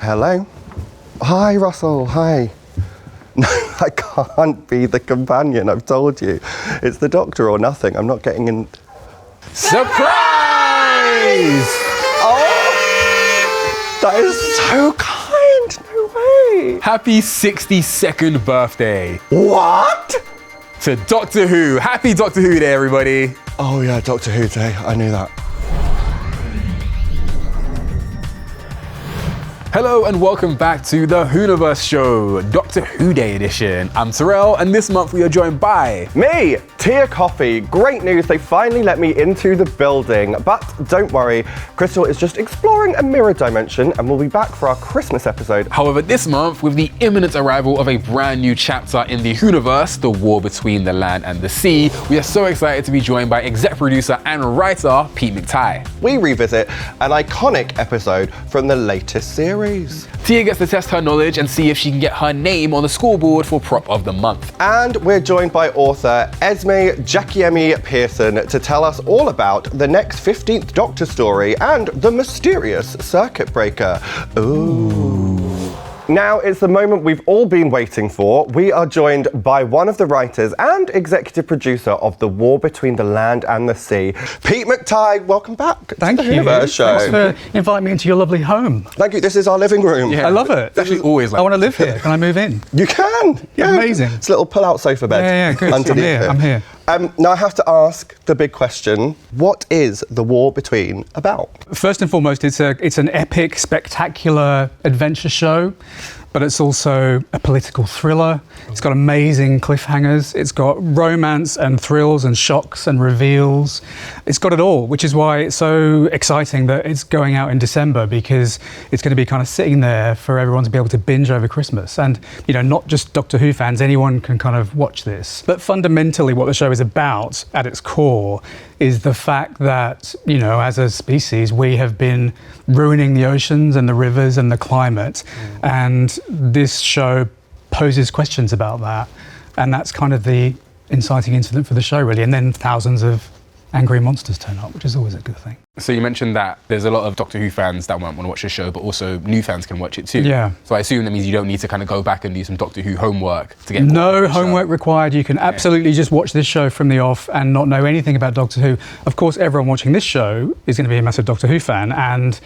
Hello. Hi, Russell. Hi. No, I can't be the companion, I've told you. It's the Doctor or nothing. I'm not getting in... Surprise! Oh! That is so kind. No way. Happy 62nd birthday. What? To Doctor Who. Happy Doctor Who Day, everybody. Oh yeah, Doctor Who Day. I knew that. Hello and welcome back to the Whoniverse Show, Doctor Who Day edition. I'm Tyrell, and this month we are joined by... Me, Kofi. Great news, they finally let me into the building. But don't worry, Crystal is just exploring a mirror dimension and we'll be back for our Christmas episode. However, this month, with the imminent arrival of a brand new chapter in the Whoniverse, the war between the land and the sea, we are so excited to be joined by exec producer and writer, Pete McTighe. We revisit an iconic episode from the latest series. Tia gets to test her knowledge and see if she can get her name on the scoreboard for Prop of the Month. And we're joined by author Esmie Jikiemi-Pearson to tell us all about the next 15th Doctor story and the mysterious circuit breaker. Ooh. Now it's the moment we've all been waiting for. We are joined by one of the writers and executive producer of The War Between the Land and the Sea, Pete McTighe. Welcome back Thank to the you. Whoniverse Show. Thanks for inviting me into your lovely home. Thank you. This is our living room. Yeah. I love it. It's actually always like I want to live here. Can I move in? You can. Yeah. Amazing. It's a little pull-out sofa bed. Yeah, good. Underneath I'm here. Now I have to ask the big question: what is The War Between about? First and foremost, it's an epic, spectacular adventure show, but it's also a political thriller. It's got amazing cliffhangers. It's got romance and thrills and shocks and reveals. It's got it all, which is why it's so exciting that it's going out in December, because it's going to be kind of sitting there for everyone to be able to binge over Christmas. And, you know, not just Doctor Who fans, anyone can kind of watch this. But fundamentally, what the show is about at its core is the fact that, you know, as a species, we have been ruining the oceans and the rivers and the climate. And this show poses questions about that. And that's kind of the inciting incident for the show, really. And then thousands of angry monsters turn up, which is always a good thing. So you mentioned that there's a lot of Doctor Who fans that won't want to watch the show, but also new fans can watch it too. Yeah. So I assume that means you don't need to kind of go back and do some Doctor Who homework to get No homework required. You can absolutely just watch this show from the off and not know anything about Doctor Who. Of course, everyone watching this show is going to be a massive Doctor Who fan, and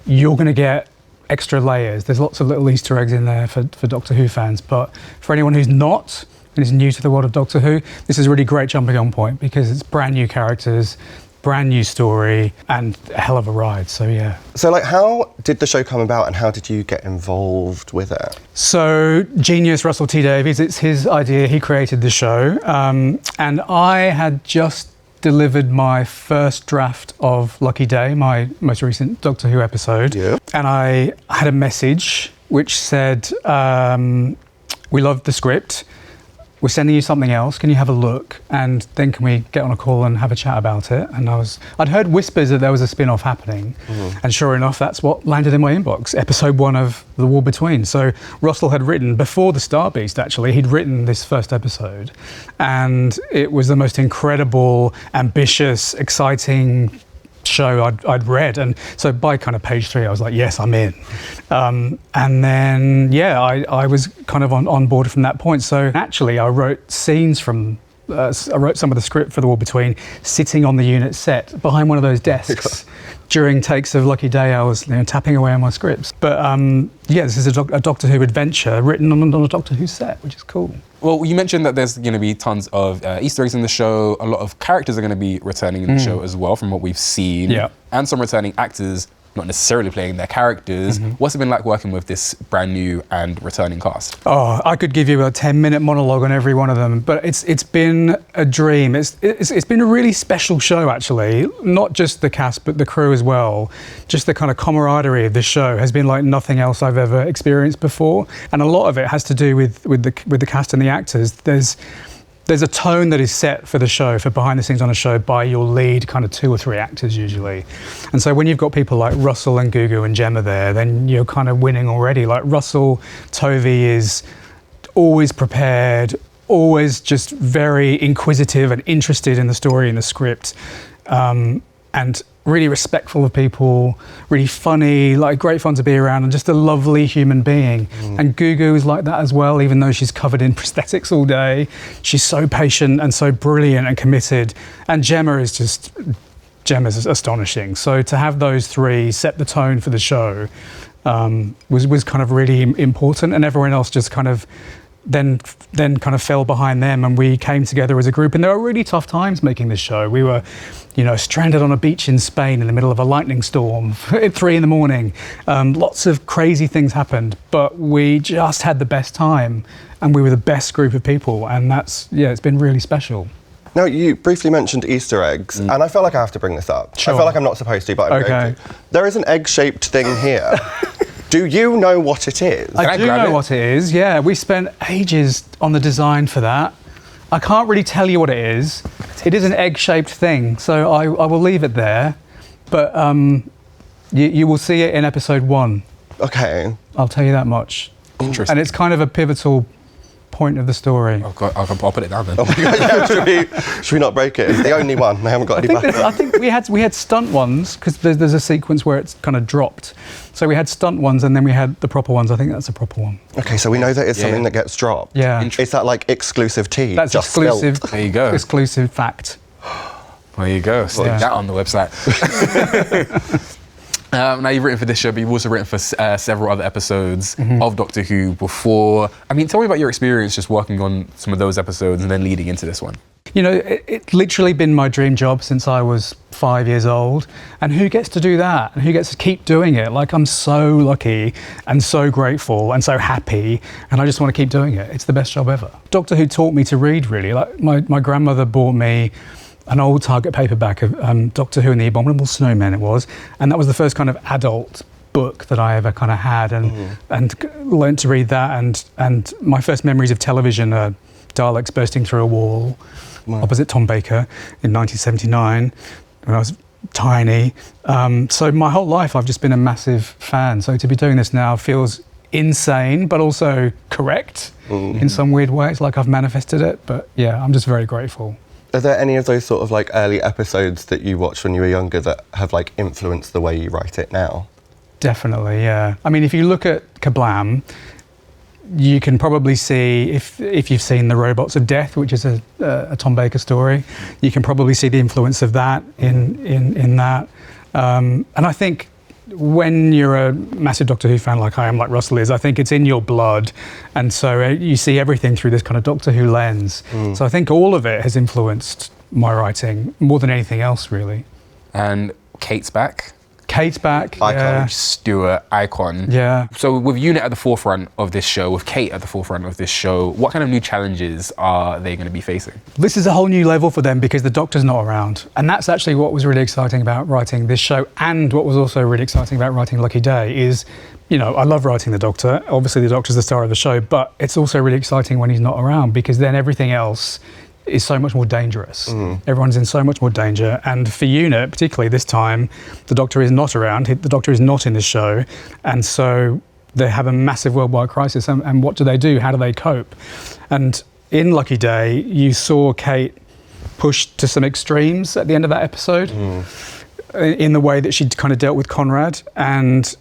you're going to get extra layers. There's lots of little Easter eggs in there for Doctor Who fans, but for anyone who's not and is new to the world of Doctor Who, this is a really great jumping on point because it's brand new characters, brand new story, and a hell of a ride, so yeah. So, like, how did the show come about and how did you get involved with it? So, genius Russell T Davies, it's his idea, he created the show, and I had just delivered my first draft of Lucky Day, my most recent Doctor Who episode, and I had a message which said, we loved the script, we're sending you something else, can you have a look, and then can we get on a call and have a chat about it? And I'd heard whispers that there was a spin-off happening, and sure enough, that's what landed in my inbox, episode 1 of The War Between. So Russell had written, before the Star Beast actually, he'd written this first episode, and it was the most incredible, ambitious, exciting show I'd read, and so by kind of page 3 I was like, yes, I'm in. And then I was kind of on board from that point. So actually I wrote scenes from I wrote some of the script for The War Between sitting on the unit set behind one of those desks. During takes of Lucky Day, I was tapping away on my scripts. But this is a Doctor Who adventure written on a Doctor Who set, which is cool. Well, you mentioned that there's going to be tons of Easter eggs in the show. A lot of characters are going to be returning in the show as well, from what we've seen. Yeah. And some returning actors, not necessarily playing their characters. What's it been like working with this brand new and returning cast? Oh, I could give you a 10-minute monologue on every one of them, but it's been a dream. It's been a really special show, actually. Not just the cast, but the crew as well. Just the kind of camaraderie of this show has been like nothing else I've ever experienced before, and a lot of it has to do with the cast and the actors. There's a tone that is set for the show, for behind the scenes on a show, by your lead kind of 2 or 3 actors usually. And so when you've got people like Russell and Gugu and Gemma there, then you're kind of winning already. Like Russell Tovey is always prepared, always just very inquisitive and interested in the story and the script. And really respectful of people, really funny, like great fun to be around, and just a lovely human being. And Gugu is like that as well, even though she's covered in prosthetics all day. She's so patient and so brilliant and committed. And Gemma's astonishing. So to have those three set the tone for the show was kind of really important, and everyone else just kind of then kind of fell behind them, and we came together as a group. And there were really tough times making this show. We were, stranded on a beach in Spain in the middle of a lightning storm at 3 a.m. Lots of crazy things happened, but we just had the best time, and we were the best group of people, and it's been really special. Now, you briefly mentioned Easter eggs, and I feel like I have to bring this up. Sure. I feel like I'm not supposed to, but I'm going to. There is an egg-shaped thing here. Do you know what it is? I do know what it is, yeah. We spent ages on the design for that. I can't really tell you what it is. It is an egg-shaped thing, so I will leave it there. But you will see it in episode 1. Okay. I'll tell you that much. Interesting. And it's kind of a pivotal point of the story. I'll put it down then. Oh my God, yeah, should we not break it? It's the only one. They haven't got any back. I think we had stunt ones, because there's a sequence where it's kind of dropped. So we had stunt ones, and then we had the proper ones. I think that's a proper one. Okay, so we know that it's something that gets dropped. Yeah. Is that like exclusive tea? That's just exclusive. Spilt? There you go. Exclusive fact. There you go. Stick that on the website. Now, you've written for this show, but you've also written for several other episodes of Doctor Who before. I mean, tell me about your experience just working on some of those episodes and then leading into this one. It's literally been my dream job since I was 5 years old. And who gets to do that? And who gets to keep doing it? Like, I'm so lucky and so grateful and so happy, and I just want to keep doing it. It's the best job ever. Doctor Who taught me to read, really. Like, my grandmother bought me an old Target paperback of Doctor Who and the Abominable Snowmen, it was, and that was the first kind of adult book that I ever kind of had, and learnt to read that, and my first memories of television are Daleks bursting through a wall opposite Tom Baker in 1979 when I was tiny. So my whole life I've just been a massive fan, so to be doing this now feels insane but also correct in some weird way. It's like I've manifested it, but yeah, I'm just very grateful. Are there any of those sort of like early episodes that you watched when you were younger that have like influenced the way you write it now? Definitely, yeah. I mean, if you look at Kerblam, you can probably see, if you've seen The Robots of Death, which is a Tom Baker story, you can probably see the influence of that in that. And I think when you're a massive Doctor Who fan like I am, like Russell is, I think it's in your blood, and so you see everything through this kind of Doctor Who lens. So I think all of it has influenced my writing more than anything else, really. And Kate's back. Kate's back. Icon. Yeah. Stewart, icon. Yeah. So with UNIT at the forefront of this show, with Kate at the forefront of this show, what kind of new challenges are they going to be facing? This is a whole new level for them because the Doctor's not around. And that's actually what was really exciting about writing this show, and what was also really exciting about writing Lucky Day is, I love writing the Doctor. Obviously the Doctor's the star of the show, but it's also really exciting when he's not around, because then everything else is so much more dangerous. Everyone's in so much more danger, and for UNIT, particularly this time, the Doctor is not around, the Doctor is not in this show, and so they have a massive worldwide crisis, and what do? How do they cope? And in Lucky Day, you saw Kate pushed to some extremes at the end of that episode, in the way that she'd kind of dealt with Conrad, and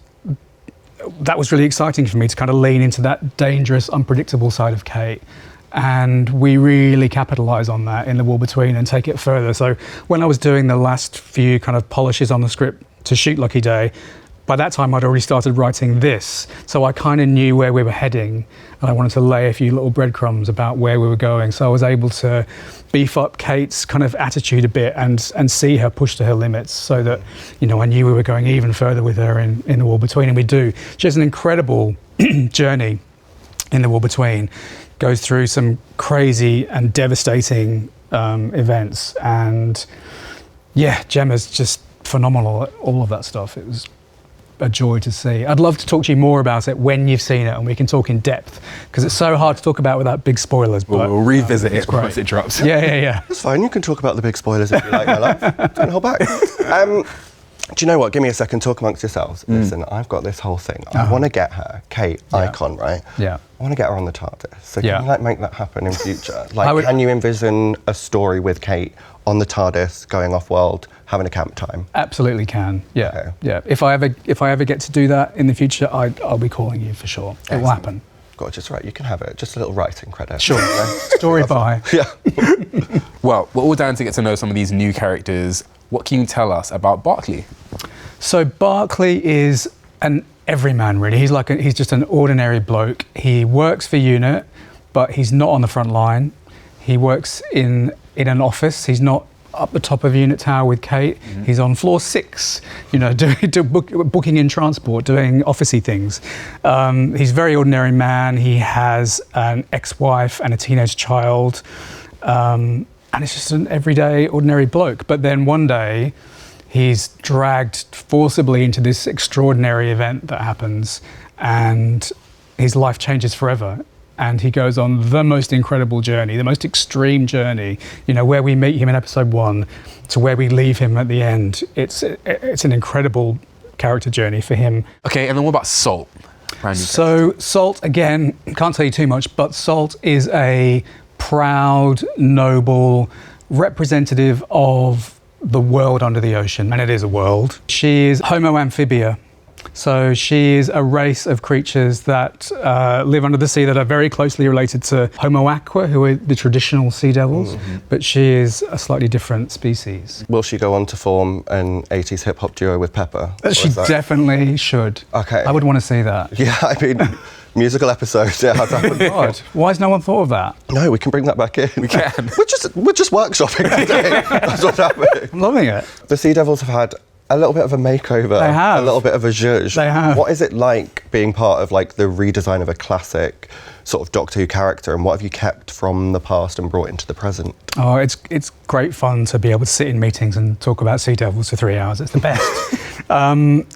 that was really exciting for me to kind of lean into that dangerous, unpredictable side of Kate. And we really capitalise on that in The War Between and take it further. So when I was doing the last few kind of polishes on the script to shoot Lucky Day, by that time I'd already started writing this. So I kind of knew where we were heading, and I wanted to lay a few little breadcrumbs about where we were going. So I was able to beef up Kate's kind of attitude a bit and see her push to her limits, so that, I knew we were going even further with her in The War Between, and we do. She has an incredible journey in The War Between. Goes through some crazy and devastating events, and yeah, Gemma's just phenomenal at all of that stuff. It was a joy to see. I'd love to talk to you more about it when you've seen it, and we can talk in depth, because it's so hard to talk about without big spoilers. But we'll revisit it once it drops. Yeah. That's fine, you can talk about the big spoilers if you like, my love. Don't hold back. Do you know what? Give me a second. Talk amongst yourselves. Listen, I've got this whole thing. I want to get her, Kate, icon, right? Yeah. I want to get her on the TARDIS. So can you like make that happen in future? Can you envision a story with Kate on the TARDIS, going off world, having a camp time? Absolutely can. Yeah. Okay. Yeah. If I ever get to do that in the future, I'll be calling you for sure. Excellent. It will happen. Gorgeous, right? You can have it. Just a little writing credit. Sure. Story by. Yeah. Well, we're all down to get to know some of these new characters. What can you tell us about Barclay? So Barclay is an everyman, really. He's just an ordinary bloke. He works for UNIT, but he's not on the front line. He works in an office. He's not up the top of UNIT Tower with Kate. He's on floor 6, booking in transport, doing officey things. He's a very ordinary man. He has an ex-wife and a teenage child. And it's just an everyday, ordinary bloke. But then one day, he's dragged forcibly into this extraordinary event that happens, and his life changes forever. And he goes on the most incredible journey, the most extreme journey, where we meet him in episode 1 to where we leave him at the end. It's an incredible character journey for him. Okay, and then what about Salt? So Salt, again, can't tell you too much, but Salt is a proud, noble representative of the world under the ocean, and it is a world. She is Homo amphibia. So she is a race of creatures that live under the sea that are very closely related to Homo aqua, who are the traditional sea devils, but she is a slightly different species. Will she go on to form an 80s hip-hop duo with Pepper? She definitely should. Okay. I would want to see that. Yeah, I mean, musical episodes, yeah, has happened. God, why has no one thought of that? No, we can bring that back in. We can. We're just workshopping today. That's what's happening. I'm loving it. The Sea Devils have had a little bit of a makeover. They have. A little bit of a zhuzh. They have. What is it like being part of the redesign of a classic sort of Doctor Who character, and what have you kept from the past and brought into the present? Oh, it's great fun to be able to sit in meetings and talk about Sea Devils for 3 hours. It's the best.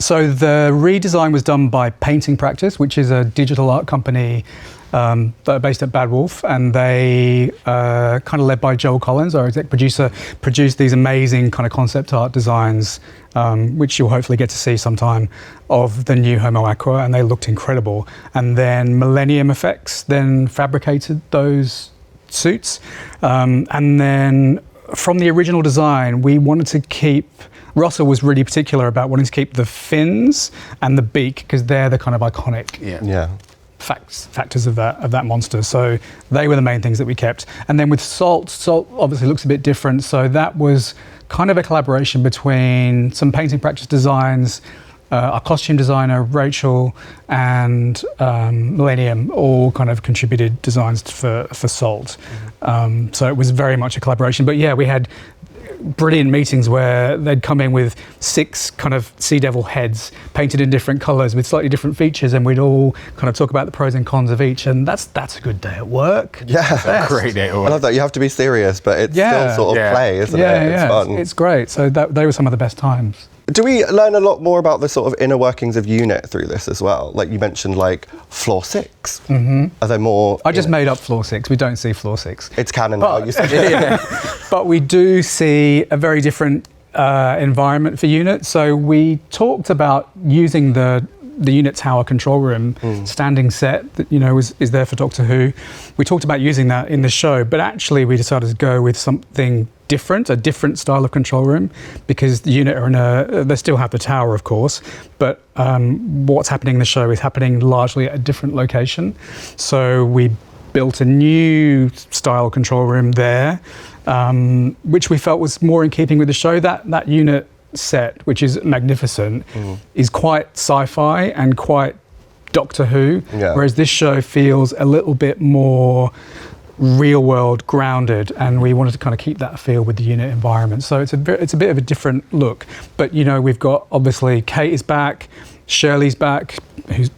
So the redesign was done by Painting Practice, which is a digital art company that are based at Bad Wolf, and they, kind of led by Joel Collins, our exec producer, produced these amazing kind of concept art designs, which you'll hopefully get to see sometime, of the new Homo Aqua, and they looked incredible. And then Millennium Effects then fabricated those suits, and then from the original design, we wanted to keep. Russell was really particular about wanting to keep the fins and the beak, because they're the kind of iconic. Yeah. Factors of that monster. So they were the main things that we kept. And then with Salt obviously looks a bit different. So that was kind of a collaboration between some Painting Practice designs, our costume designer, Rachel, and Millennium all kind of contributed designs for Salt. So it was very much a collaboration. But yeah, we had brilliant meetings where they'd come in with 6 kind of Sea Devil heads painted in different colours with slightly different features, and we'd all kind of talk about the pros and cons of each, and that's a good day at work. Yeah. Great day at work. I love that. You have to be serious, but it's still sort of play, isn't it? It's fun. It's great. So they were some of the best times. Do we learn a lot more about the sort of inner workings of UNIT through this as well? Like you mentioned, floor 6. Are there more? I just made up floor 6. We don't see floor 6. It's canon now, you said. But we do see a very different environment for UNIT. So we talked about using the UNIT Tower control room standing set that is there for Doctor Who. We talked about using that in the show, but actually we decided to go with something different, a different style of control room, because the UNIT are they still have the tower, of course, but what's happening in the show is happening largely at a different location. So we built a new style control room there, which we felt was more in keeping with the show. That UNIT set, which is magnificent, is quite sci-fi and quite Doctor Who, whereas this show feels a little bit more real world grounded, and we wanted to kind of keep that feel with the UNIT environment. So it's a bit of a different look, but we've got, obviously, Kate is back, Shirley's back, who's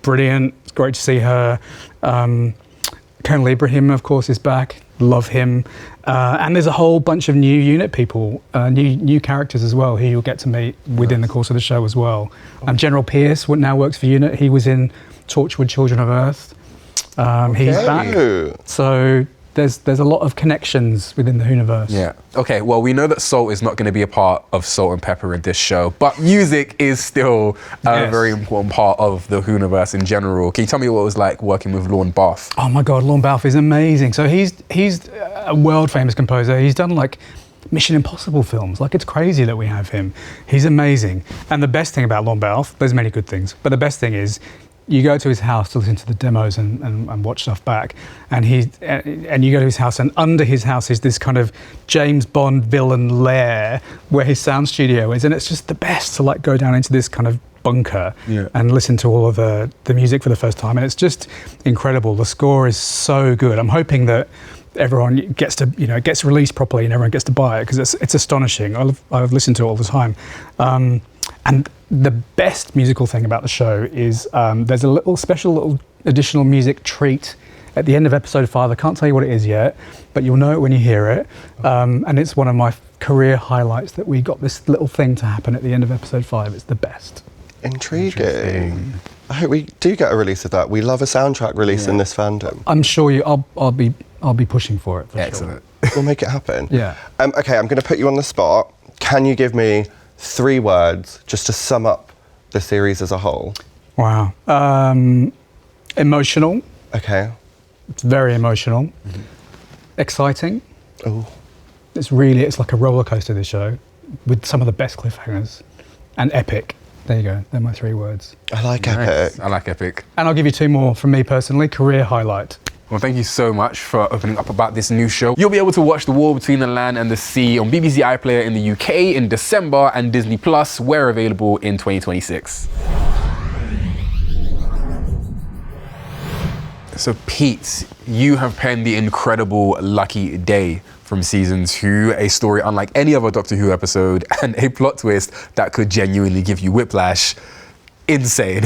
brilliant. It's great to see her. Colonel Ibrahim, of course, is back. Love him. And there's a whole bunch of new UNIT people, new characters as well, who you'll get to meet within the course of the show as well. General Pierce now works for UNIT. He was in Torchwood Children of Earth. He's back. So there's a lot of connections within the Whoniverse. Yeah. Okay, well, we know that salt is not going to be a part of Salt and Pepper in this show, but music is still a very important part of the Whoniverse in general. Can you tell me what it was like working with Lorne Balfe? Oh my God, Lorne Balfe is amazing. So he's a world famous composer. He's done like Mission Impossible films. Like, it's crazy that we have him. He's amazing. And the best thing about Lorne Balfe, there's many good things, but the best thing is you go to his house to listen to the demos and watch stuff back, and you go to his house, and under his house is this kind of James Bond villain lair where his sound studio is, and it's just the best to like go down into this kind of bunker and listen to all of the music for the first time, and it's just incredible. The score is so good. I'm hoping that everyone gets to, it gets released properly and everyone gets to buy it, because it's astonishing. I've listened to it all the time. And the best musical thing about the show is there's a special little additional music treat at the end of episode 5. I can't tell you what it is yet, but you'll know it when you hear it. And it's one of my career highlights that we got this little thing to happen at the end of episode 5. It's the best. Intriguing. I hope we do get a release of that. We love a soundtrack release in this fandom. I'm sure I'll be pushing for it. Excellent. Sure. We'll make it happen. Yeah. Okay, I'm going to put you on the spot. Can you give me 3 words just to sum up the series as a whole? Wow. Emotional. Okay. It's very emotional. Mm-hmm. Exciting. Oh. It's like a roller coaster, this show, with some of the best cliffhangers. And epic. There you go. They're my 3 words. I like epic. I like epic. And I'll give you 2 more from me personally. Career highlight. Well, thank you so much for opening up about this new show. You'll be able to watch The War Between the Land and the Sea on BBC iPlayer in the UK in December, and Disney Plus, where available in 2026. So Pete, you have penned the incredible Lucky Day from season 2, a story unlike any other Doctor Who episode, and a plot twist that could genuinely give you whiplash. Insane.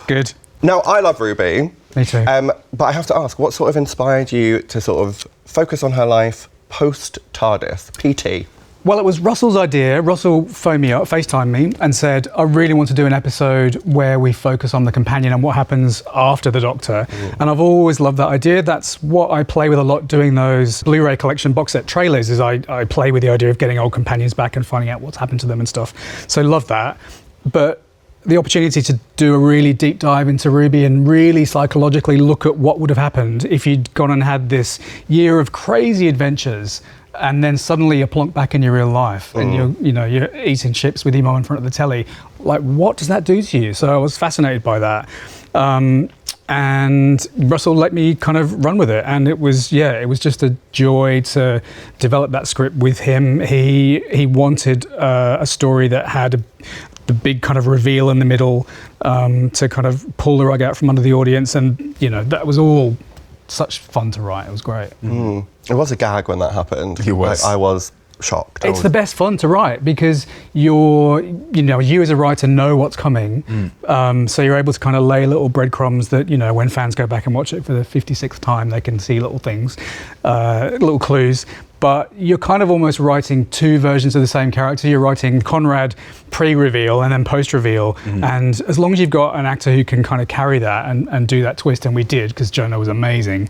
Good. Now, I love Ruby. Me too. But I have to ask, what sort of inspired you to sort of focus on her life post-TARDIS, PT? Well, it was Russell's idea. Russell phoned me up, FaceTimed me, and said, I really want to do an episode where we focus on the companion and what happens after the Doctor. And I've always loved that idea. That's what I play with a lot doing those Blu-ray collection box set trailers, is I play with the idea of getting old companions back and finding out what's happened to them and stuff. So love that. But the opportunity to do a really deep dive into Ruby and really psychologically look at what would have happened if you'd gone and had this year of crazy adventures, and then suddenly you're plonked back in your real life and you're eating chips with Emo in front of the telly. Like, what does that do to you? So I was fascinated by that. And Russell let me kind of run with it, and it was just a joy to develop that script with him. He wanted a story that had the big kind of reveal in the middle, to kind of pull the rug out from under the audience, and that was all such fun to write. It was great. It was a gag when that happened. It was. I was shocked. It's the best fun to write, because you as a writer know what's coming, so you're able to kind of lay little breadcrumbs that when fans go back and watch it for the 56th time, they can see little things, little clues. But you're kind of almost writing 2 versions of the same character. You're writing Conrad pre-reveal and then post-reveal. And as long as you've got an actor who can kind of carry that and do that twist, and we did, because Jonah was amazing,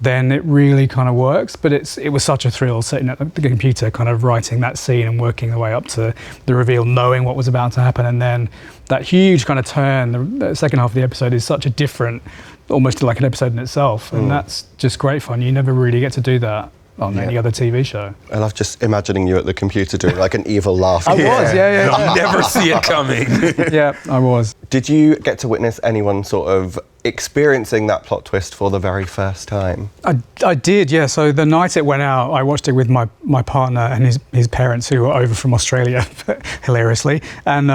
then it really kind of works. But it was such a thrill sitting at the computer, kind of writing that scene and working the way up to the reveal, knowing what was about to happen. And then that huge kind of turn, the second half of the episode is such a different, almost like an episode in itself. And that's just great fun. You never really get to do that on any other TV show. I love just imagining you at the computer doing like an evil laugh. I was, You never see it coming. Yeah, I was. Did you get to witness anyone sort of experiencing that plot twist for the very first time? I did, yeah. So the night it went out, I watched it with my partner and his parents, who were over from Australia, hilariously, and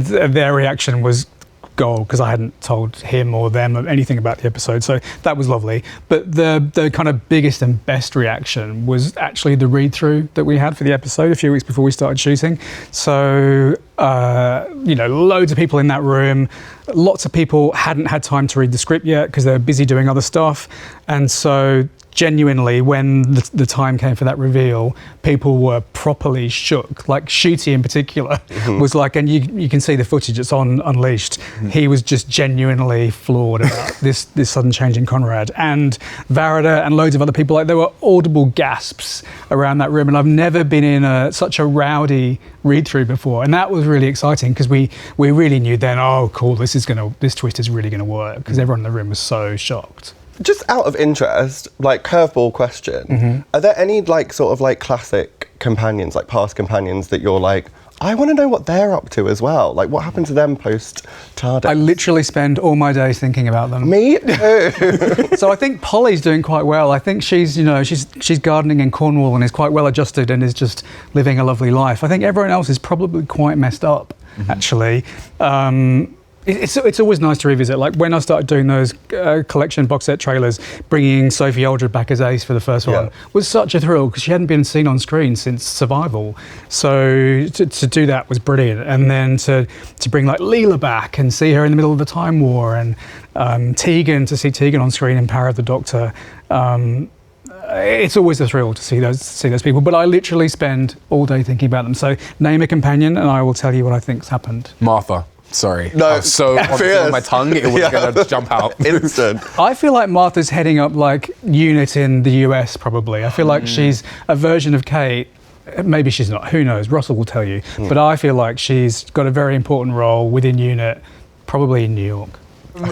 their reaction was gold, because I hadn't told him or them anything about the episode, so that was lovely. But the kind of biggest and best reaction was actually the read-through that we had for the episode a few weeks before we started shooting. So loads of people in that room. Lots of people hadn't had time to read the script yet because they were busy doing other stuff, and so genuinely, when the time came for that reveal, people were properly shook. Like Shooty in particular was like, and you can see the footage, it's on Unleashed. He was just genuinely floored about this sudden change in Conrad. And Varada and loads of other people, like there were audible gasps around that room. And I've never been in such a rowdy read-through before. And that was really exciting because we really knew then, oh, cool, this twist is really gonna work, because everyone in the room was so shocked. Just out of interest, like curveball question, are there any like sort of like classic companions, like past companions that you're like, I want to know what they're up to as well? Like what happened to them post TARDIS? I literally spend all my days thinking about them. Me too. So I think Polly's doing quite well. I think she's gardening in Cornwall and is quite well adjusted and is just living a lovely life. I think everyone else is probably quite messed up, actually. It's always nice to revisit. Like when I started doing those collection box set trailers, bringing Sophie Aldred back as Ace for the first one was such a thrill because she hadn't been seen on screen since Survival. So to do that was brilliant. And then to bring like Leela back and see her in the middle of the Time War, and Tegan, to see Tegan on screen in Power of the Doctor. It's always a thrill to see those people, but I literally spend all day thinking about them. So name a companion and I will tell you what I think's happened. Martha. Sorry. No, I was so on my tongue, it was going to jump out. Instant. I feel like Martha's heading up like unit in the US, probably. I feel like she's a version of Kate. Maybe she's not, who knows, Russell will tell you. But I feel like she's got a very important role within unit, probably in New York.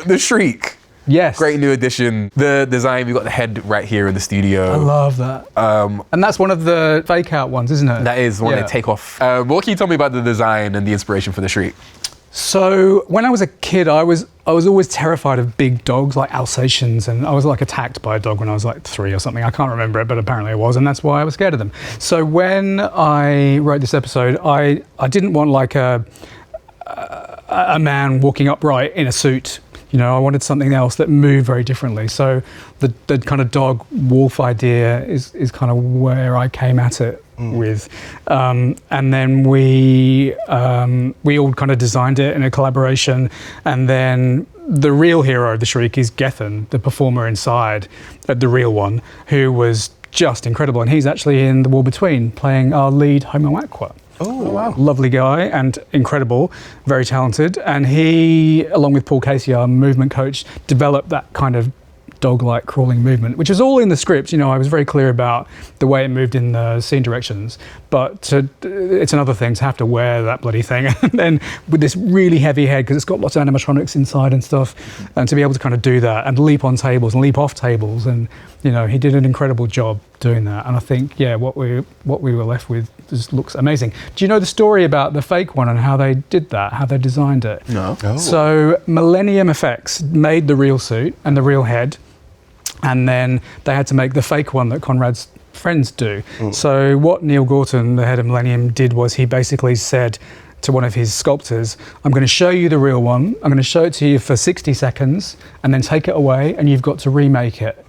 The Shriek. Yes. Great new addition. The design, we've got the head right here in the studio. I love that. And that's one of the fake out ones, isn't it? That is one they take off. What can you tell me about the design and the inspiration for the Shriek? So when I was a kid, I was always terrified of big dogs like Alsatians, and I was like attacked by a dog when I was like 3 or something. I can't remember it, but apparently I was, and that's why I was scared of them. So when I wrote this episode, I didn't want like a man walking upright in a suit. You know, I wanted something else that moved very differently. So the kind of dog wolf idea is kind of where I came at it with. And then we all kind of designed it in a collaboration. And then the real hero of the Shriek is Gethin, the performer inside, the real one, who was just incredible. And he's actually in The War Between, playing our lead Homo Aqua. Oh, wow. Lovely guy and incredible, very talented. And he, along with Paul Casey, our movement coach, developed that kind of dog-like crawling movement, which is all in the script. You know, I was very clear about the way it moved in the scene directions, but it's another thing to have to wear that bloody thing and then with this really heavy head, because it's got lots of animatronics inside and stuff, and to be able to kind of do that and leap on tables and leap off tables, and you know, he did an incredible job doing that. And I think, yeah, what we were left with just looks amazing. Do you know the story about the fake one and how they did that, how they designed it? No. Oh. So Millennium Effects made the real suit and the real head, and then they had to make the fake one that Conrad's friends do. So what Neil Gorton, the head of Millennium, did was he basically said to one of his sculptors, I'm going to show you the real one, I'm going to show it to you for 60 seconds, and then take it away, and you've got to remake it.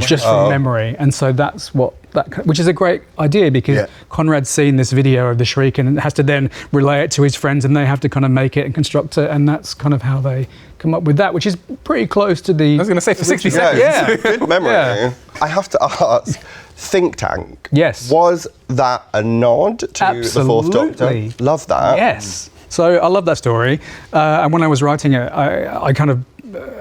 Just from memory. And so that's which is a great idea, because Conrad's seen this video of the Shriek and has to then relay it to his friends, and they have to kind of make it and construct it, and that's kind of how they come up with that, which is pretty close to the... I was going to say for 60 seconds. Yeah. Good memory. Yeah. I have to ask, Think Tank. Yes. Was that a nod to the Fourth Doctor? Love that. Yes. So I love that story. And when I was writing it, I kind of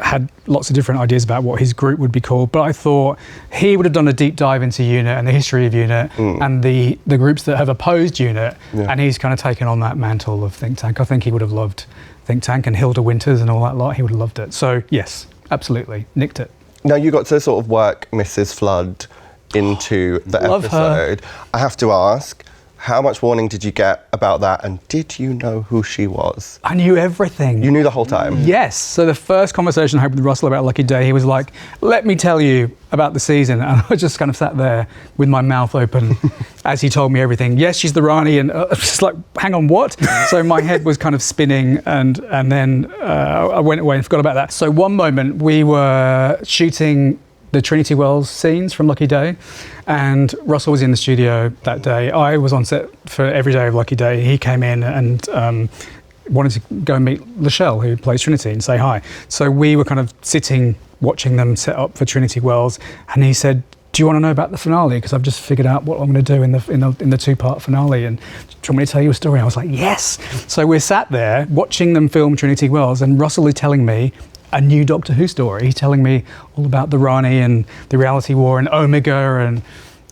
had lots of different ideas about what his group would be called, but I thought he would have done a deep dive into UNIT and the history of UNIT and the groups that have opposed UNIT, and he's kind of taken on that mantle of Think Tank. I think he would have loved Think Tank and Hilda Winters and all that lot. He would have loved it. So yes, absolutely, nicked it. Now you got to sort of work Mrs. Flood into the episode. I have to ask, how much warning did you get about that, and did you know who she was? I knew everything. You knew the whole time? Yes. So the first conversation I had with Russell about Lucky Day, he was like, let me tell you about the season. And I just kind of sat there with my mouth open as he told me everything. Yes, she's the Rani, and I was just like, hang on, what? So my head was kind of spinning, and then I went away and forgot about that. So one moment we were shooting the Trinity Wells scenes from Lucky Day, and Russell was in the studio that day. I was on set for every day of Lucky Day. He came in and wanted to go and meet Lachelle, who plays Trinity, and say hi. So we were kind of sitting, watching them set up for Trinity Worlds, and he said, do you want to know about the finale? Because I've just figured out what I'm going to do in the two-part finale, and do you want me to tell you a story? I was like, yes. So we're sat there watching them film Trinity Worlds, and Russell is telling me a new Doctor Who story. He's telling me all about the Rani and the Reality War and Omega, and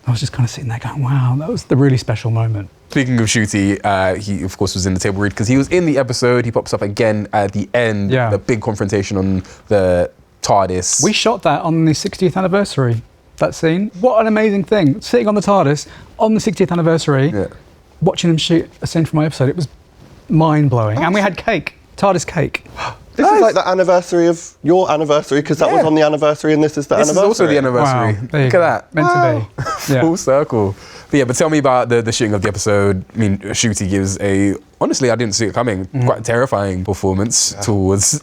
I was just kind of sitting there going, wow, that was the really special moment. Speaking of Ncuti, he of course was in the table read because he was in the episode. He pops up again at the end, the big confrontation on the TARDIS. We shot that on the 60th anniversary. That scene. What an amazing thing. Sitting on the TARDIS on the 60th anniversary, watching them shoot a scene from my episode, it was mind-blowing. And we had cake, TARDIS cake. This is like the anniversary of your anniversary, because that was on the anniversary and this is the anniversary. This is also the anniversary. Wow. Look at that. Meant to be. Full circle. But tell me about the shooting of the episode. I mean, Ncuti gives honestly, I didn't see it coming, quite a terrifying performance towards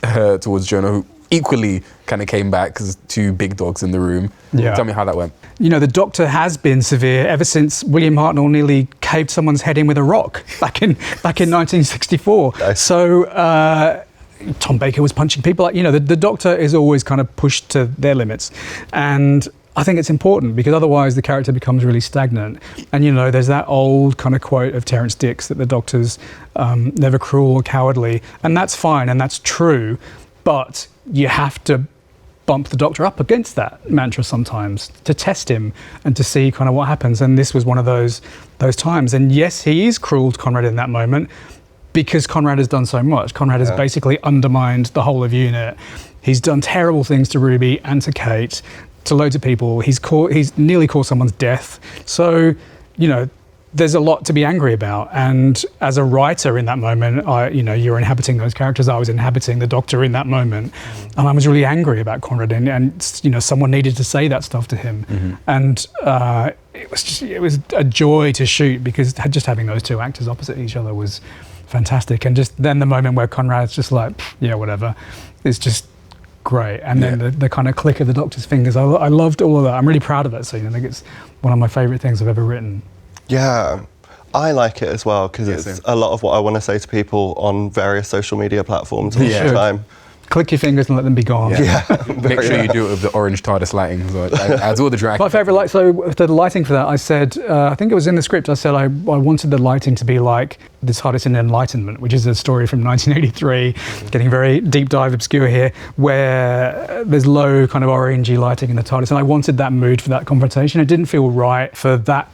Jonah, who equally kind of came back because two big dogs in the room. Tell me how that went. You know, the Doctor has been severe ever since William Hartnell nearly caved someone's head in with a rock back in 1964. Nice. So Tom Baker was punching people. The Doctor is always kind of pushed to their limits, and I think it's important because otherwise the character becomes really stagnant. And there's that old kind of quote of Terence Dicks that the Doctor's never cruel or cowardly, and that's fine and that's true, but you have to bump the Doctor up against that mantra sometimes to test him and to see kind of what happens. And this was one of those times. And yes, he is cruel to Conrad in that moment because Conrad has done so much. Conrad has basically undermined the whole of UNIT. He's done terrible things to Ruby and to Kate, to loads of people. He's nearly caused someone's death. So, there's a lot to be angry about. And as a writer in that moment, you're inhabiting those characters. I was inhabiting the Doctor in that moment. And I was really angry about Conrad. And someone needed to say that stuff to him. And it was a joy to shoot because just having those two actors opposite each other was fantastic. And just then the moment where Conrad's just like, whatever, it's just great. And then the kind of click of the Doctor's fingers. I loved all of that. I'm really proud of that scene. I think it's one of my favourite things I've ever written. Yeah, I like it as well because it's a lot of what I want to say to people on various social media platforms all the time. Click your fingers and let them be gone. Make sure you do it with the orange TARDIS lighting. So it adds all the drag. My favourite light. So the lighting for that, I said, I think it was in the script. I said I wanted the lighting to be like the TARDIS in Enlightenment, which is a story from 1983, getting very deep dive obscure here, where there's low kind of orangey lighting in the TARDIS, and I wanted that mood for that confrontation. It didn't feel right for that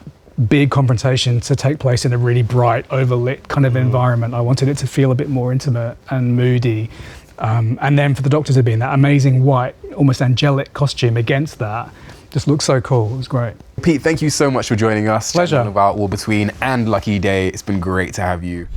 big confrontation to take place in a really bright, overlit kind of environment. I wanted it to feel a bit more intimate and moody. And then for the Doctor to be in that amazing white, almost angelic costume against that, just looks so cool. It was great. Pete, thank you so much for joining us. Pleasure. Chatting about War Between and Lucky Day. It's been great to have you.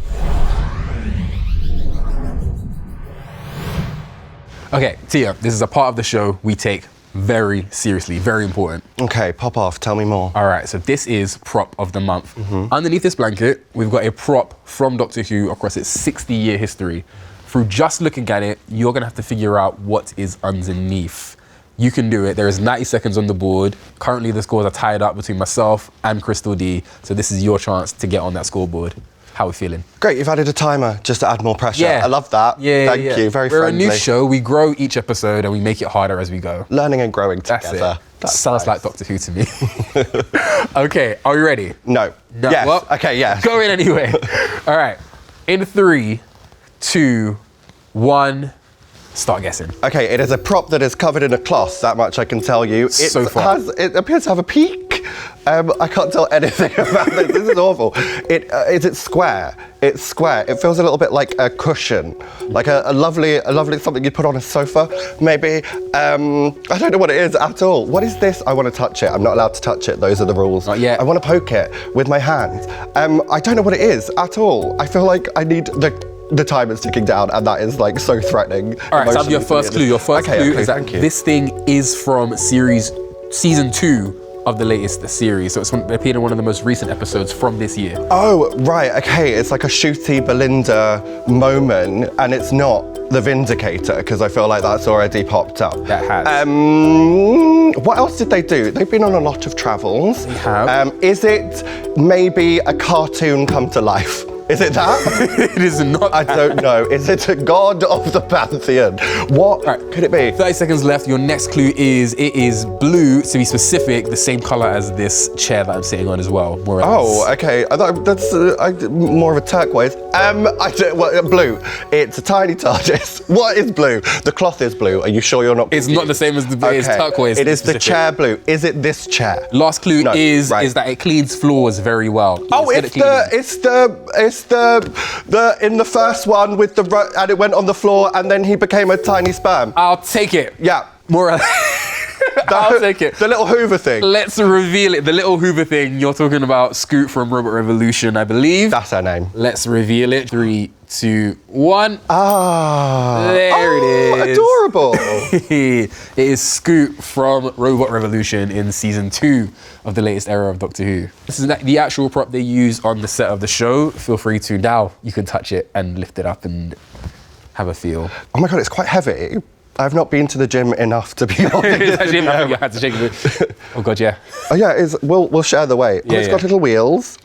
Okay, Tia, this is a part of the show we take very seriously, very important. Okay, pop off, tell me more. All right, so this is prop of the month. Underneath this blanket, we've got a prop from Doctor Who across its 60-year history. Through just looking at it, you're gonna have to figure out what is underneath. You can do it. There is 90 seconds on the board. Currently, the scores are tied up between myself and Crystal D, so this is your chance to get on that scoreboard. How are we feeling? Great, you've added a timer just to add more pressure. Yeah. I love that. Thank you, very friendly. We're a new show, we grow each episode and we make it harder as we go. Learning and growing together. That sounds like Doctor Who to me. Okay, are we ready? No. Yes. Well, okay, yes. Go in anyway. All right, in 3, 2, 1, start guessing. Okay, it is a prop that is covered in a cloth, that much I can tell you. It appears to have a peak. I can't tell anything about this. This is awful. It's square. It's square. It feels a little bit like a cushion, like a lovely something you'd put on a sofa, maybe. I don't know what it is at all. What is this? I want to touch it. I'm not allowed to touch it. Those are the rules. Not yet. I want to poke it with my hands. I don't know what it is at all. I feel like I need the time is ticking down, and that is like so threatening. All right, so your first clue. Your first clue is that this thing is from season 2 of the latest series. So it appeared in one of the most recent episodes from this year. Oh, right, okay. It's like a Shooty Belinda moment, and it's not the Vindicator, because I feel like that's already popped up. That has. What else did they do? They've been on a lot of travels. They have. Is it maybe a cartoon come to life? Is it that? It is not. I don't know. Is it a god of the pantheon? What could it be? 30 seconds left. Your next clue is it is blue, to be specific, the same color as this chair that I'm sitting on as well. More or less. Oh, okay. I thought that's more of a turquoise. Blue. It's a tiny TARDIS. What is blue? The cloth is blue. Are you sure you're not? It's not the same as the it's turquoise. It is the chair blue. Is it this chair? Last clue is that it cleans floors very well. Oh, it's the in the first one with the and it went on the floor and then he became a tiny sperm. I'll take it. Yeah. More or less. I'll take it. The little Hoover thing. Let's reveal it. The little Hoover thing. You're talking about Scoot from Robot Revolution, I believe. That's her name. Let's reveal it. 3, 2, 1. Ah. There it is. Adorable. It is Scoot from Robot Revolution in season 2 of the latest era of Doctor Who. This is the actual prop they use on the set of the show. Feel free to now. You can touch it and lift it up and have a feel. Oh my God, it's quite heavy. I've not been to the gym enough to be honest. It's actually you had to shake it. Oh God, yeah. Oh yeah, we'll share the weight. Yeah, it's got little wheels.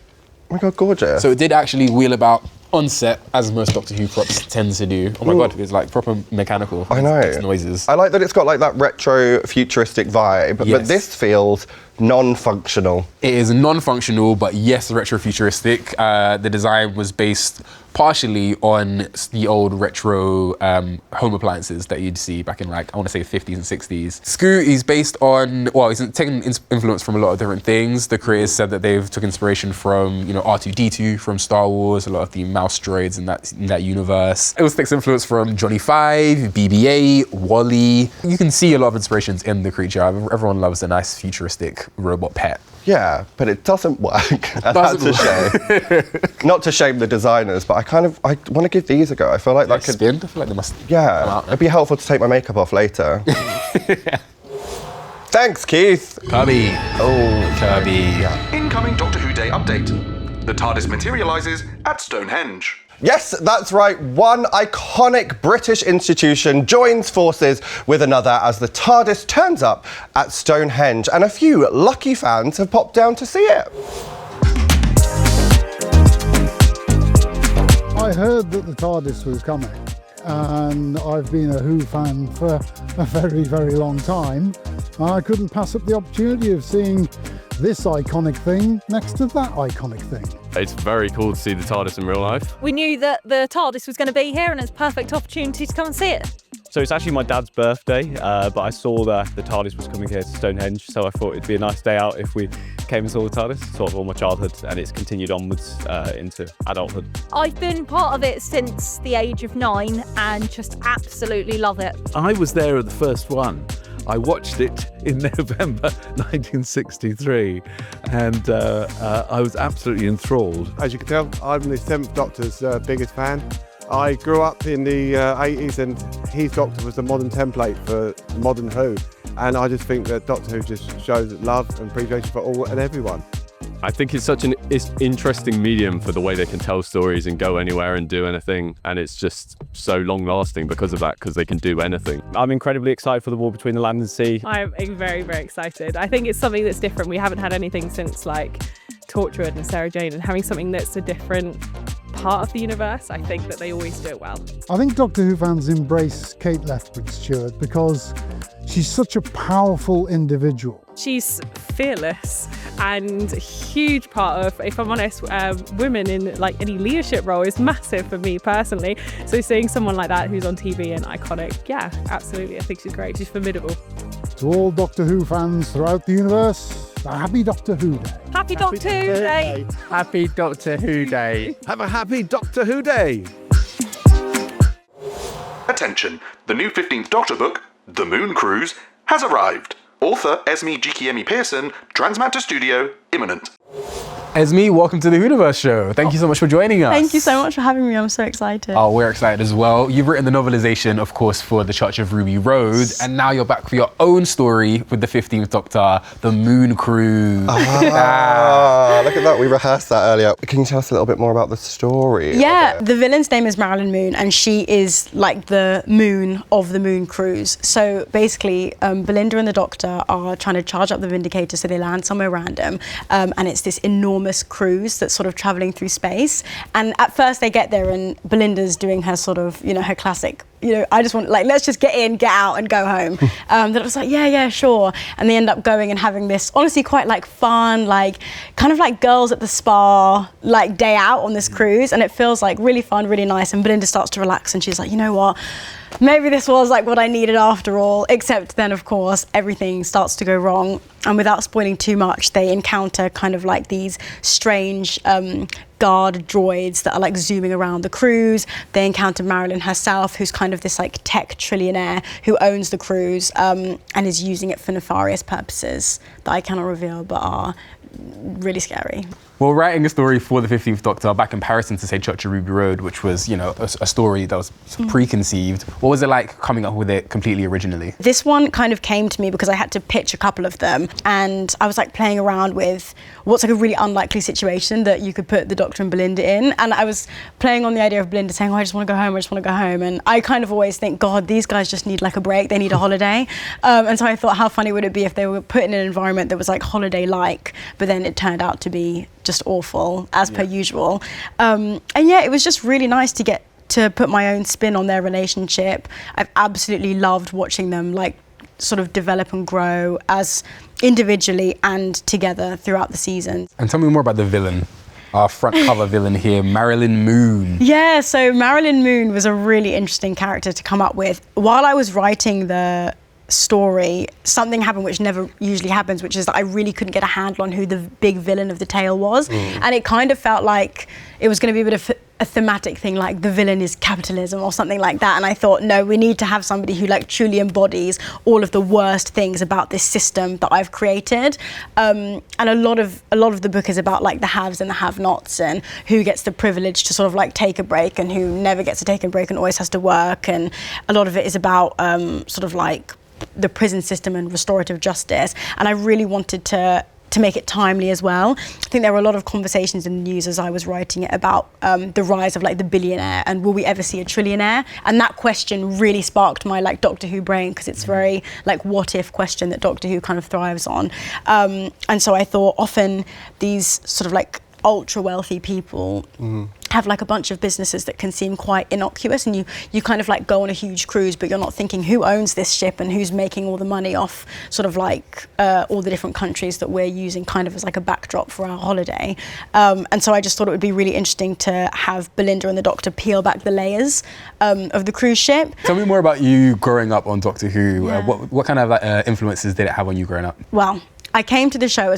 Oh my God, gorgeous. So it did actually wheel about on set, as most Doctor Who props tend to do. Oh my God, it's like proper mechanical. I know. It's noises. I like that it's got like that retro futuristic vibe, but this feels non-functional. It is non-functional, but yes, retro-futuristic. The design was based partially on the old retro home appliances that you'd see back in, like, I want to say 50s and 60s. Scoot is based on, well, he's taken influence from a lot of different things. The creators said that they've took inspiration from, you know, R2-D2 from Star Wars, a lot of the mouse droids in that universe. It also takes influence from Johnny 5, BB-8, Wally. You can see a lot of inspirations in the creature. Everyone loves a nice futuristic robot pet. Yeah, but it doesn't work. That's a shame. Not to shame the designers, but I want to give these a go. I feel like that could spin. I feel like they must. Yeah, come out it'd be helpful to take my makeup off later. Thanks, Keith. Kirby. Oh, Kirby. Incoming Doctor Who Day update. The TARDIS materialises at Stonehenge. Yes, that's right. One iconic British institution joins forces with another as the TARDIS turns up at Stonehenge, and a few lucky fans have popped down to see it. I heard that the TARDIS was coming, and I've been a Who fan for a very, very long time. I couldn't pass up the opportunity of seeing this iconic thing next to that iconic thing. It's very cool to see the TARDIS in real life. We knew that the TARDIS was going to be here, and it's a perfect opportunity to come and see it. So it's actually my dad's birthday, but I saw that the TARDIS was coming here to Stonehenge, so I thought it'd be a nice day out if we came and saw the TARDIS, sort of all my childhood, and it's continued onwards into adulthood. I've been part of it since the age of 9 and just absolutely love it. I was there at the first one. I watched it in November 1963, and I was absolutely enthralled. As you can tell, I'm the 7th Doctor's biggest fan. I grew up in the 80s, and his Doctor was the modern template for modern Who, and I just think that Doctor Who just shows love and appreciation for all and everyone. I think it's such an interesting medium for the way they can tell stories and go anywhere and do anything, and it's just so long lasting because of that, because they can do anything. I'm incredibly excited for the War Between the Land and Sea. I'm very, very excited. I think it's something that's different. We haven't had anything since like Torchwood and Sarah Jane, and having something that's a different part of the universe, I think that they always do it well. I think Doctor Who fans embrace Kate Lethbridge-Stewart because she's such a powerful individual. She's fearless and a huge part of, if I'm honest, women in like any leadership role is massive for me personally. So seeing someone like that who's on TV and iconic, yeah, absolutely. I think she's great. She's formidable. To all Doctor Who fans throughout the universe, a happy Doctor Who Day. Happy Doctor Who Day. Happy Doctor Who Day. Have a happy Doctor Who Day. Attention, the new 15th Doctor book, The Moon Cruise, has arrived. Author Esmie Jikiemi-Pearson, transmat to studio, imminent. Esmie, welcome to the Whoniverse Show. Thank you so much for joining us. Thank you so much for having me. I'm so excited. Oh, we're excited as well. You've written the novelization, of course, for The Church of Ruby Road, and now you're back for your own story with the 15th Doctor, The Moon Cruise. Look at that. We rehearsed that earlier. Can you tell us a little bit more about the story? Yeah, the villain's name is Marilyn Moon, and she is like the moon of the Moon Cruise. So basically, Belinda and the Doctor are trying to charge up the Vindicator, so they land somewhere random, and it's this enormous enormous cruise that's sort of traveling through space. And at first they get there and Belinda's doing her sort of, her classic, I just want, let's just get in, get out and go home. That I was like, yeah, sure. And they end up going and having this honestly quite fun, kind of like girls at the spa, day out on this cruise. And it feels really fun, really nice. And Belinda starts to relax and she's like, you know what? Maybe this was what I needed after all, except then of course everything starts to go wrong. And without spoiling too much, they encounter kind of these strange guard droids that are zooming around the cruise. They encounter Marilyn herself, who's kind of this tech trillionaire who owns the cruise and is using it for nefarious purposes that I cannot reveal, but are really scary. Well, writing a story for the 15th Doctor back in comparison to, say, Church of Ruby Road, which was, a story that was preconceived, what was it like coming up with it completely originally? This one kind of came to me because I had to pitch a couple of them, and I was playing around with what's a really unlikely situation that you could put the Doctor and Belinda in, and I was playing on the idea of Belinda saying, I just want to go home, and I kind of always think, God, these guys just need a break, they need a holiday, and so I thought, how funny would it be if they were put in an environment that was holiday-like, but then it turned out to be just awful, as per usual. And yeah, it was just really nice to get to put my own spin on their relationship. I've absolutely loved watching them sort of develop and grow as individually and together throughout the season. And tell me more about the villain. Our front cover villain here, Marilyn Moon. Yeah, so Marilyn Moon was a really interesting character to come up with. While I was writing the story, something happened which never usually happens, which is that I really couldn't get a handle on who the big villain of the tale was. And it kind of felt like it was going to be a bit of a thematic thing, the villain is capitalism or something like that. And I thought, no, we need to have somebody who truly embodies all of the worst things about this system that I've created. And a lot of the book is about the haves and the have-nots and who gets the privilege to sort of take a break and who never gets to take a break and always has to work. And a lot of it is about sort of the prison system and restorative justice, and I really wanted to make it timely as well. I think there were a lot of conversations in the news as I was writing it about the rise of the billionaire and will we ever see a trillionaire, and that question really sparked my Doctor Who brain, because it's very what if question that Doctor Who kind of thrives on, and so I thought often these sort of ultra wealthy people have a bunch of businesses that can seem quite innocuous, and you kind of go on a huge cruise, but you're not thinking who owns this ship and who's making all the money off sort of all the different countries that we're using kind of as a backdrop for our holiday. And so I just thought it would be really interesting to have Belinda and the Doctor peel back the layers of the cruise ship. Tell me more about you growing up on Doctor Who. Yeah. What kind of influences did it have on you growing up? Well, I came to the show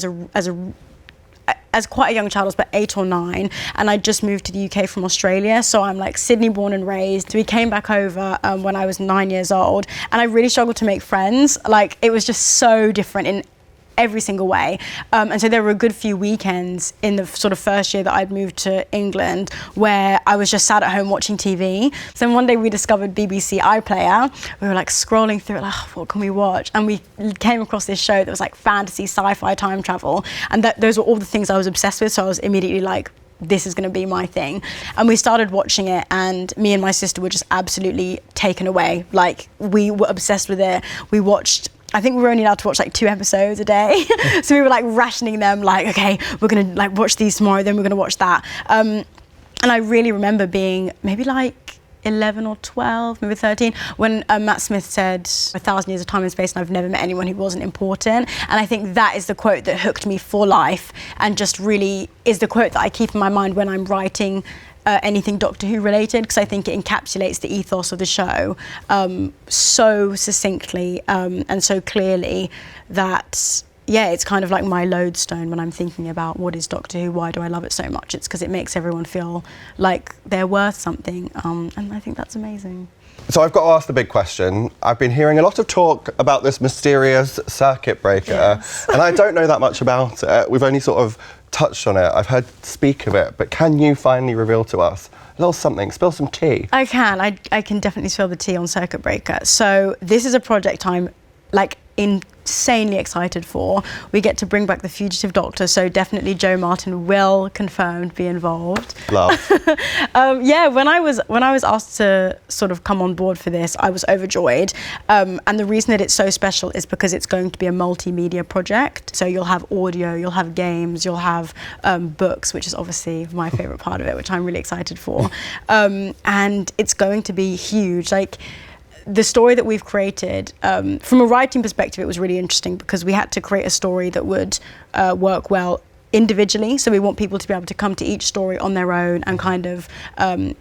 as quite a young child. I was about 8 or 9, and I just moved to the UK from Australia, so I'm Sydney born and raised. So we came back over when I was 9 years old, and I really struggled to make friends. It was just so different in every single way, and so there were a good few weekends in the sort of first year that I'd moved to England where I was just sat at home watching TV. So one day we discovered BBC iPlayer. We were scrolling through it, what can we watch? And we came across this show that was fantasy, sci-fi, time travel, and those were all the things I was obsessed with. So I was immediately this is going to be my thing. And we started watching it, and me and my sister were just absolutely taken away. We were obsessed with it. We watched, I think we were only allowed to watch 2 episodes a day. So we were rationing them, okay, we're gonna watch these tomorrow, then we're gonna watch that. And I really remember being maybe 11 or 12, maybe 13, when Matt Smith said, 1,000 years of time and space, and I've never met anyone who wasn't important. And I think that is the quote that hooked me for life, and just really is the quote that I keep in my mind when I'm writing anything Doctor Who related, because I think it encapsulates the ethos of the show so succinctly and so clearly that, yeah, it's kind of my lodestone when I'm thinking about what is Doctor Who, why do I love it so much? It's because it makes everyone feel like they're worth something, and I think that's amazing. So I've got to ask the big question. I've been hearing a lot of talk about this mysterious circuit breaker, and I don't know that much about it. We've only sort of touched on it. I've heard speak of it, but can you finally reveal to us a little something, spill some tea? I can. I can definitely spill the tea on circuit breaker. So this is a project I'm insanely excited for. We get to bring back the fugitive Doctor, so definitely Joe Martin will confirmed be involved. Love. Yeah, when I was asked to sort of come on board for this, I was overjoyed. And the reason that it's so special is because it's going to be a multimedia project. So you'll have audio, you'll have games, you'll have books, which is obviously my favorite part of it, which I'm really excited for. And it's going to be huge. Like, the story that we've created, from a writing perspective, it was really interesting because we had to create a story that would work well individually. So we want people to be able to come to each story on their own and kind of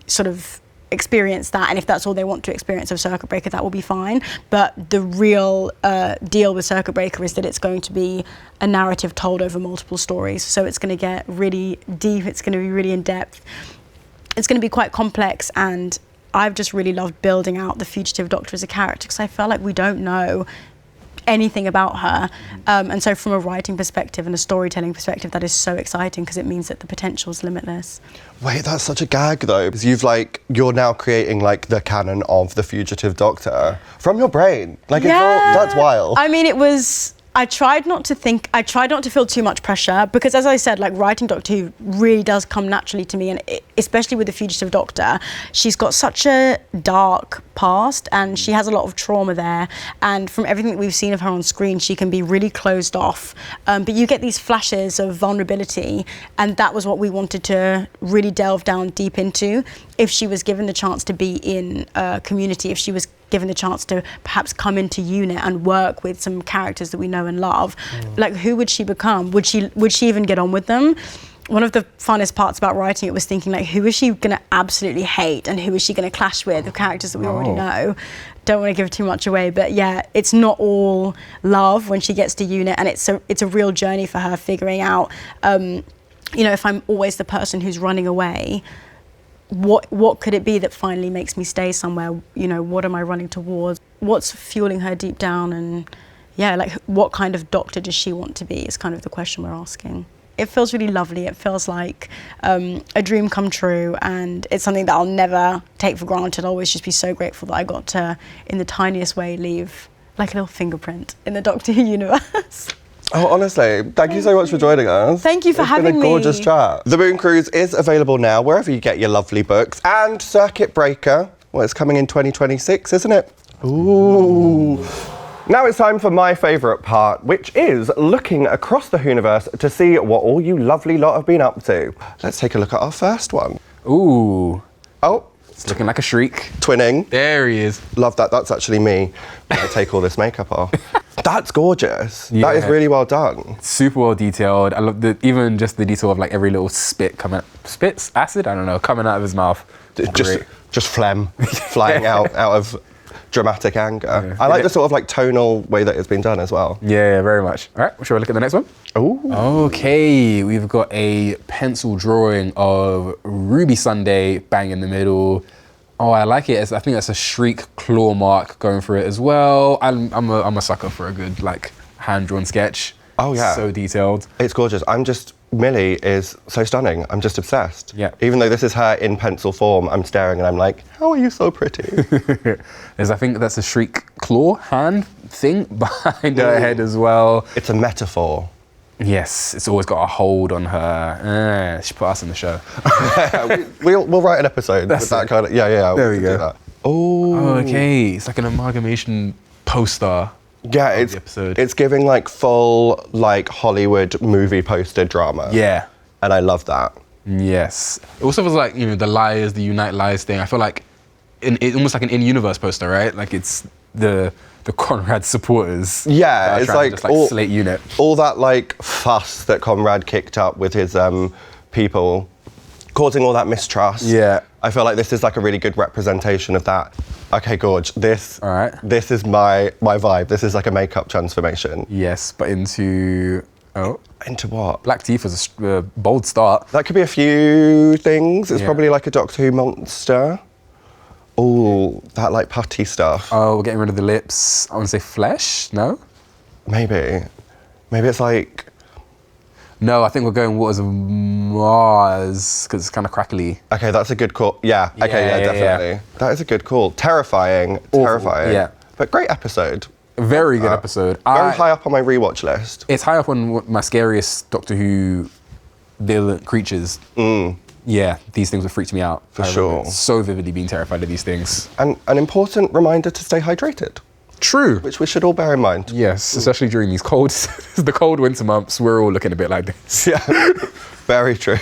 sort of experience that. And if that's all they want to experience of Circuit Breaker, that will be fine. But the real deal with Circuit Breaker is that it's going to be a narrative told over multiple stories. So it's going to get really deep. It's going to be really in depth. It's going to be quite complex, and I've just really loved building out the fugitive Doctor as a character because I felt like we don't know anything about her. And so from a writing perspective and a storytelling perspective, that is so exciting because it means that the potential is limitless. Wait, that's such a gag though, because you're now creating like the canon of the fugitive Doctor from your brain. Like, that's wild. I mean, I tried not to feel too much pressure because, as I said, like, writing Doctor Who really does come naturally to me, and especially with the fugitive Doctor, she's got such a dark past and she has a lot of trauma there, and from everything that we've seen of her on screen, she can be really closed off, but you get these flashes of vulnerability, and that was what we wanted to really delve down deep into. If she was given the chance to be in a community, if she was given the chance to perhaps come into unit and work with some characters that we know and love, like, who would she become? Would she even get on with them? One of the funnest parts about writing it was thinking, like, who is she going to absolutely hate and who is she going to clash with, the characters that we already know. Don't want to give too much away, but yeah, it's not all love when she gets to unit, and it's a real journey for her figuring out, if I'm always the person who's running away, what could it be that finally makes me stay somewhere? What am I running towards? What's fueling her deep down? And yeah, like, what kind of Doctor does she want to be is kind of the question we're asking. It feels really lovely. It feels like a dream come true, and it's something that I'll never take for granted. I'll always just be so grateful that I got to, in the tiniest way, leave like a little fingerprint in the Doctor Who universe. Oh, honestly, thank you so much for joining us. Thank you for having me. It's been a gorgeous chat. The Moon Cruise is available now wherever you get your lovely books. And Circuit Breaker, well, it's coming in 2026, isn't it? Ooh. Now it's time for my favourite part, which is looking across the Whoniverse to see what all you lovely lot have been up to. Let's take a look at our first one. Ooh. Oh. It's looking like a Shriek. Twinning. There he is. Love that. That's actually me. I'm going to take all this makeup off. That's gorgeous. Yeah. That is really well done. Super well detailed. I love even just the detail of like every little spit coming, acid? I don't know, coming out of his mouth. Just phlegm flying out of dramatic anger. Yeah. I like the sort of like tonal way that it's been done as well. Yeah, very much. All right, shall we look at the next one? Ooh. Okay, we've got a pencil drawing of Ruby Sunday bang in the middle. Oh, I like it. I think that's a Shriek claw mark going through it as well. I'm a sucker for a good like hand-drawn sketch. Oh yeah. So detailed. It's gorgeous. Millie is so stunning. I'm just obsessed. Yeah. Even though this is her in pencil form, I'm staring and I'm like, how are you so pretty? I think that's a Shriek claw hand thing behind her head as well. It's a metaphor. Yes, it's always got a hold on her. She put us in the show. we'll write an episode with that kind of. Yeah. There we go. Do that. Oh. Okay. It's like an amalgamation poster. Yeah, it's giving like full like Hollywood movie poster drama. Yeah. And I love that. Yes. It also was like, the Liars, the Unite Liars thing. I feel like it's almost like an in-universe poster, right? Like it's the Conrad supporters. Yeah, it's like just, all, slate unit. All that like fuss that Conrad kicked up with his people, causing all that mistrust. Yeah. I feel like this is like a really good representation of that. Okay, Gorge, this is my vibe. This is like a makeup transformation. Yes, but into what? Black Teeth was a bold start. That could be a few things. It's probably like a Doctor Who monster. Oh, that like putty stuff. Oh, we're getting rid of the lips. I want to say flesh, no? Maybe it's like... No, I think we're going Waters of Mars, because it's kind of crackly. Okay, that's a good call. Yeah, okay, yeah, definitely. Yeah. That is a good call. Terrifying. Yeah. But great episode. Very good episode. Very high up on my rewatch list. It's high up on my scariest Doctor Who villain creatures. Yeah, these things have freaked me out. For sure. So vividly being terrified of these things. And an important reminder to stay hydrated. True. Which we should all bear in mind. Yes, especially during these the cold winter months, we're all looking a bit like this. Yeah, very true.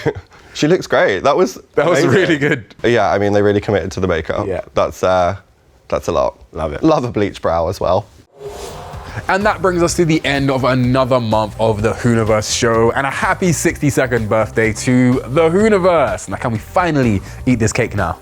She looks great. That was really good. Yeah, I mean, they really committed to the makeup. Yeah. That's a lot. Love it. Love a bleach brow as well. And that brings us to the end of another month of the Whoniverse Show, and a happy 62nd birthday to the Whoniverse. Now, can we finally eat this cake now?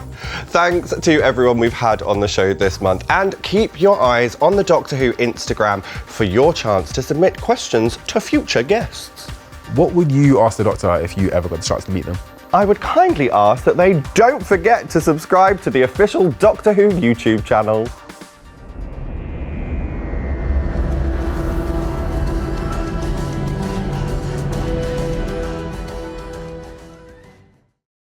Thanks to everyone we've had on the show this month, and keep your eyes on the Doctor Who Instagram for your chance to submit questions to future guests. What would you ask the Doctor if you ever got the chance to meet them? I would kindly ask that they don't forget to subscribe to the official Doctor Who YouTube channel.